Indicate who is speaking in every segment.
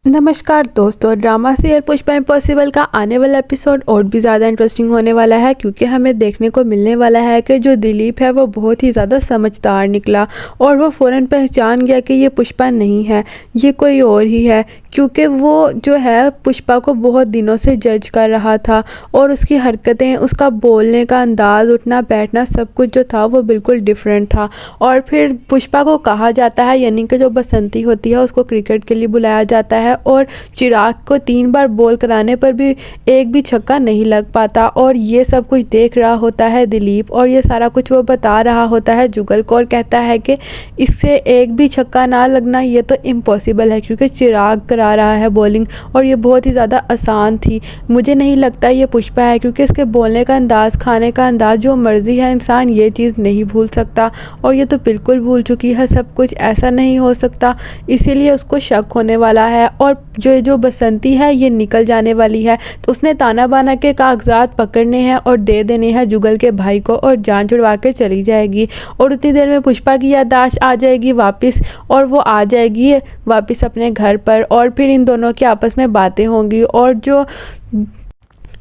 Speaker 1: नमस्कार दोस्तों, drama serial Pushpa impossible का आने वाला एपिसोड और भी ज़्यादा इंटरेस्टिंग होने वाला है क्योंकि हमें देखने को मिलने वाला है कि जो दिलीप है वो बहुत ही ज़्यादा समझदार निकला और वो फ़ौरन पहचान गया कि ये पुष्पा नहीं है, ये कोई और ही है। क्योंकि वो जो है पुष्पा को बहुत दिनों से जज कर रहा था और उसकी हरकतें, उसका बोलने का अंदाज़, उठना बैठना सब कुछ जो था वो बिल्कुल डिफरेंट था। और फिर पुष्पा को कहा जाता है, यानी कि जो बसंती होती है उसको क्रिकेट के लिए बुलाया जाता है और चिराग को 3 बार बॉल कराने पर भी एक भी छक्का नहीं लग पाता। और ये सब कुछ देख रहा होता है दिलीप और ये सारा कुछ वो बता रहा होता है जुगल को और कहता है कि इससे एक भी छक्का ना लगना ये तो इम्पॉसिबल है क्योंकि चिराग करा रहा है बॉलिंग और ये बहुत ही ज़्यादा आसान थी। मुझे नहीं लगता ये पुष्पा है क्योंकि इसके बोलने का अंदाज़, खाने का अंदाज़, जो मर्ज़ी है इंसान ये चीज़ नहीं भूल सकता और ये तो बिल्कुल भूल चुकी है सब कुछ। ऐसा नहीं हो सकता, इसीलिए उसको शक होने वाला है और जो बसंती है ये निकल जाने वाली है। तो उसने ताना बाना के कागजात पकड़ने हैं और दे देने हैं जुगल के भाई को और जान छुड़वा के चली जाएगी। और उतनी देर में पुष्पा की याददाश्त आ जाएगी वापस और वो आ जाएगी वापस अपने घर पर और फिर इन दोनों की आपस में बातें होंगी। और जो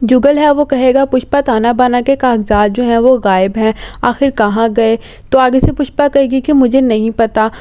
Speaker 1: जुगल है वो कहेगा पुष्पा ताना बाना के कागजात जो हैं वो गायब हैं, आखिर कहाँ गए। तो आगे से पुष्पा कहेगी कि मुझे नहीं पता।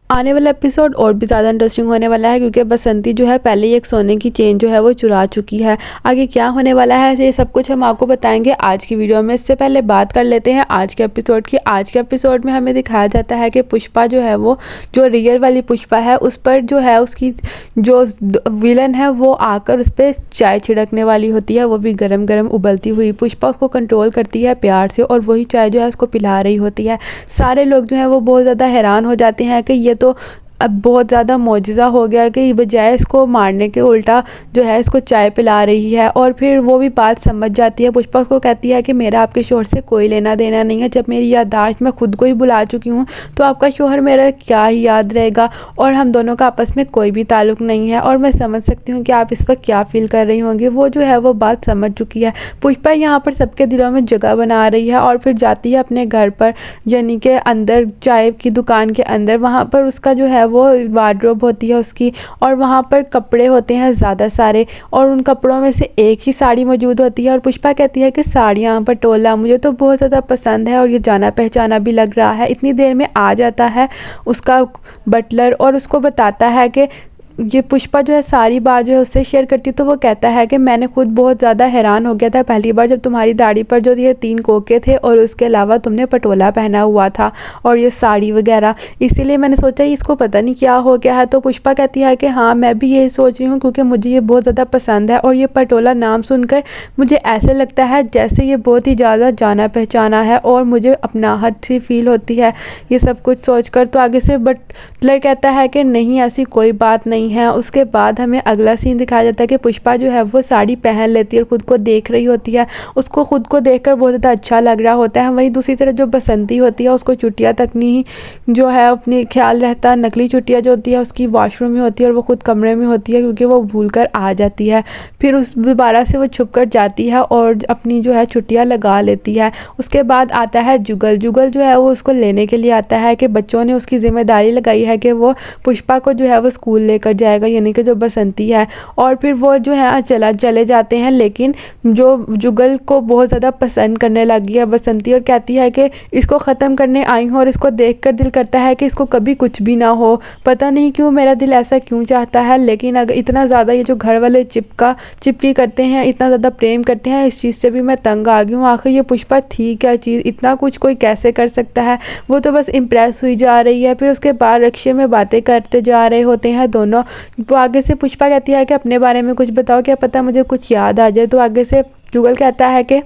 Speaker 1: आने वाला एपिसोड और भी ज़्यादा इंटरेस्टिंग होने वाला है क्योंकि बसंती जो है पहले ही एक सोने की चेन जो है वो चुरा चुकी है। आगे क्या होने वाला है ये सब कुछ हम आपको बताएंगे आज की वीडियो में। इससे पहले बात कर लेते हैं आज के एपिसोड की। आज के एपिसोड में हमें दिखाया जाता है कि पुष्पा जो है वो जो रियल वाली पुष्पा है उस पर जो है उसकी जो विलन है वो आकर उस पर चाय छिड़कने वाली होती है, वो भी गरम गरम उबलती हुई। पुष्पा उसको कंट्रोल करती है प्यार से और वही चाय जो है उसको पिला रही होती है। सारे लोग जो हैं वो बहुत ज़्यादा हैरान हो जाते हैं कि ये तो अब बहुत ज़्यादा मौजज़ा हो गया कि बजाय इसको मारने के उल्टा जो है इसको चाय पिला रही है। और फिर वो भी बात समझ जाती है। पुष्पा उसको कहती है कि मेरा आपके शोहर से कोई लेना देना नहीं है, जब मेरी याददाश्त मैं खुद को ही भुला चुकी हूँ तो आपका शोहर मेरा क्या ही याद रहेगा और हम दोनों का आपस में कोई भी ताल्लुक़ नहीं है। और मैं समझ सकती हूँ कि आप इस वक्त क्या फ़ील कर रही होंगी। वो जो है वो बात समझ चुकी है। पुष्पा यहाँ पर सबके दिलों में जगह बना रही है और फिर जाती है अपने घर पर, यानी कि अंदर चाय की दुकान के अंदर। वहाँ पर उसका जो है वो वार्डरोब होती है उसकी और वहाँ पर कपड़े होते हैं ज़्यादा सारे और उन कपड़ों में से एक ही साड़ी मौजूद होती है। और पुष्पा कहती है कि साड़ियाँ पर टोला मुझे तो बहुत ज़्यादा पसंद है और ये जाना पहचाना भी लग रहा है। इतनी देर में आ जाता है उसका बटलर और उसको बताता है कि ये पुष्पा जो है सारी बात जो है उससे शेयर करती है। तो वो कहता है कि मैंने खुद बहुत ज़्यादा हैरान हो गया था पहली बार जब तुम्हारी दाढ़ी पर जो ये 3 कोके थे और उसके अलावा तुमने पटोला पहना हुआ था और ये साड़ी वगैरह, इसीलिए मैंने सोचा इसको पता नहीं क्या हो गया है। तो पुष्पा कहती है कि हाँ मैं भी यही सोच रही हूँ क्योंकि मुझे ये बहुत ज़्यादा पसंद है और ये पटोला नाम सुनकर मुझे ऐसे लगता है जैसे ये बहुत ही ज़्यादा जाना पहचाना है और मुझे अपनाहट सी फील होती है ये सब कुछ सोच कर। तो आगे से बटलर कहता है कि नहीं ऐसी कोई बात नहीं है। उसके बाद हमें अगला सीन दिखाया जाता है कि पुष्पा जो है वो साड़ी पहन लेती है और खुद को देख रही होती है। उसको खुद को देखकर बहुत ज़्यादा अच्छा लग रहा होता है। वहीं दूसरी तरफ जो बसंती होती है उसको चुटिया तक नहीं जो है अपनी ख्याल रहता है। नकली चुटिया जो होती है उसकी वॉशरूम में होती है और वो खुद कमरे में होती है क्योंकि वो भूल कर आ जाती है। फिर उस दोबारा से वो छुप कर जाती है और अपनी जो है छुट्टियाँ लगा लेती है। उसके बाद आता है जुगल जो है वो उसको लेने के लिए आता है कि बच्चों ने उसकी जिम्मेदारी लगाई है कि वो पुष्पा को जो है वो स्कूल लेकर जाएगा, यानी कि जो बसंती है। और फिर वो जो है चले जाते हैं, लेकिन जो जुगल को बहुत ज़्यादा पसंद करने लगी है बसंती और कहती है कि इसको ख़त्म करने आई हूँ और इसको देखकर दिल करता है कि इसको कभी कुछ भी ना हो। पता नहीं क्यों मेरा दिल ऐसा क्यों चाहता है, लेकिन अगर इतना ज़्यादा ये जो घर वाले चिपकी करते हैं, इतना ज़्यादा प्रेम करते हैं, इस चीज़ से भी मैं तंग आ गई हूँ। आखिर ये पुष्पा थी क्या चीज़, इतना कुछ कोई कैसे कर सकता है। वो तो बस इम्प्रेस हुई जा रही है। फिर उसके बाद रिक्शे में बातें करते जा रहे होते हैं दोनों। तो आगे से पुष्पा कहती है कि अपने बारे में कुछ बताओ, क्या पता मुझे कुछ याद आ जाए। तो आगे से जुगल कहता है कि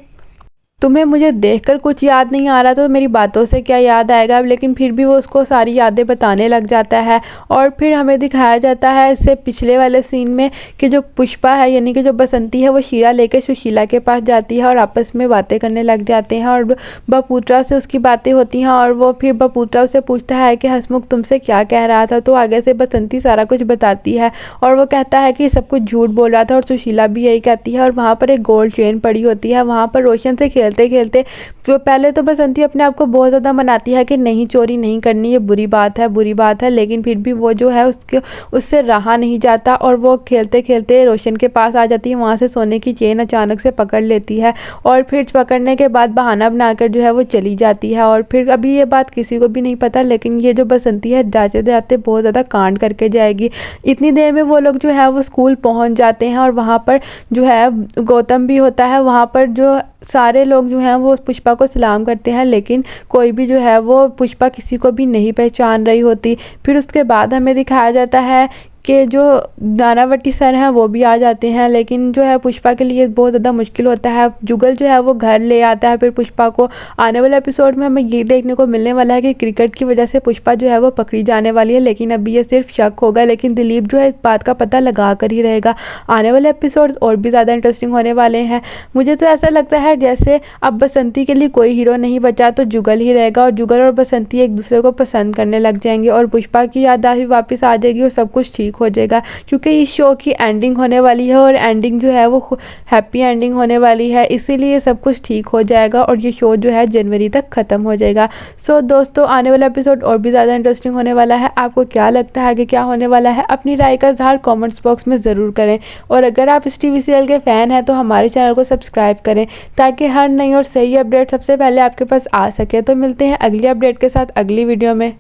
Speaker 1: तुम्हें मुझे देखकर कुछ याद नहीं आ रहा तो मेरी बातों से क्या याद आएगा। लेकिन फिर भी वो उसको सारी यादें बताने लग जाता है। और फिर हमें दिखाया जाता है इससे पिछले वाले सीन में कि जो पुष्पा है यानी कि जो बसंती है वो शीरा लेकर सुशीला के पास जाती है और आपस में बातें करने लग जाते हैं और बपूत्रा से उसकी बातें होती हैं। और वो फिर बपूत्रा उससे पूछता है कि हसमुख तुमसे क्या कह रहा था। तो आगे से बसंती सारा कुछ बताती है और वो कहता है कि सब कुछ झूठ बोल रहा था और सुशीला भी यही कहती है। और वहाँ पर एक गोल्ड चेन पड़ी होती है, वहाँ पर रोशन से खेलते खेलते तो पहले तो बसंती अपने आप को बहुत ज़्यादा मनाती है कि नहीं चोरी नहीं करनी, ये बुरी बात है, लेकिन फिर भी वो जो है उससे रहा नहीं जाता और वो खेलते खेलते रोशन के पास आ जाती है। वहाँ से सोने की चेन अचानक से पकड़ लेती है और फिर पकड़ने के बाद बहाना बनाकर जो है वो चली जाती है। और फिर अभी ये बात किसी को भी नहीं पता, लेकिन ये जो बसंती है जाते जाते बहुत ज़्यादा कांड करके जाएगी। इतनी देर में वो लोग जो है वो स्कूल पहुँच जाते हैं और वहाँ पर जो है गौतम भी होता है। वहाँ पर जो सारे लोग जो हैं वो पुष्पा को सलाम करते हैं, लेकिन कोई भी जो है वो पुष्पा किसी को भी नहीं पहचान रही होती। फिर उसके बाद हमें दिखाया जाता है कि जो नानावटी सर हैं वो भी आ जाते हैं, लेकिन जो है पुष्पा के लिए बहुत ज़्यादा मुश्किल होता है। जुगल जो है वो घर ले आता है फिर पुष्पा को। आने वाले एपिसोड में हमें ये देखने को मिलने वाला है कि क्रिकेट की वजह से पुष्पा जो है वो पकड़ी जाने वाली है, लेकिन अभी ये सिर्फ शक होगा, लेकिन दिलीप जो है इस बात का पता लगा कर ही रहेगा। आने वाले एपिसोड और भी ज़्यादा इंटरेस्टिंग होने वाले हैं। मुझे तो ऐसा लगता है जैसे अब बसंती के लिए कोई हीरो नहीं बचा तो जुगल ही रहेगा, और जुगल और बसंती एक दूसरे को पसंद करने लग जाएंगे और पुष्पा की याददाश्त भी वापस आ जाएगी और सब कुछ ठीक हो जाएगा, क्योंकि इस शो की एंडिंग होने वाली है और एंडिंग जो है वो हैप्पी एंडिंग होने वाली है, इसीलिए सब कुछ ठीक हो जाएगा और ये शो जो है जनवरी तक ख़त्म हो जाएगा। सो दोस्तों, आने वाला एपिसोड और भी ज़्यादा इंटरेस्टिंग होने वाला है। आपको क्या लगता है कि क्या होने वाला है? अपनी राय का इज़हार कमेंट्स बॉक्स में ज़रूर करें, और अगर आप इस टीवी सीरियल के फ़ैन हैं तो हमारे चैनल को सब्सक्राइब करें ताकि हर नई और सही अपडेट सबसे पहले आपके पास आ सके। तो मिलते हैं अगली अपडेट के साथ अगली वीडियो में।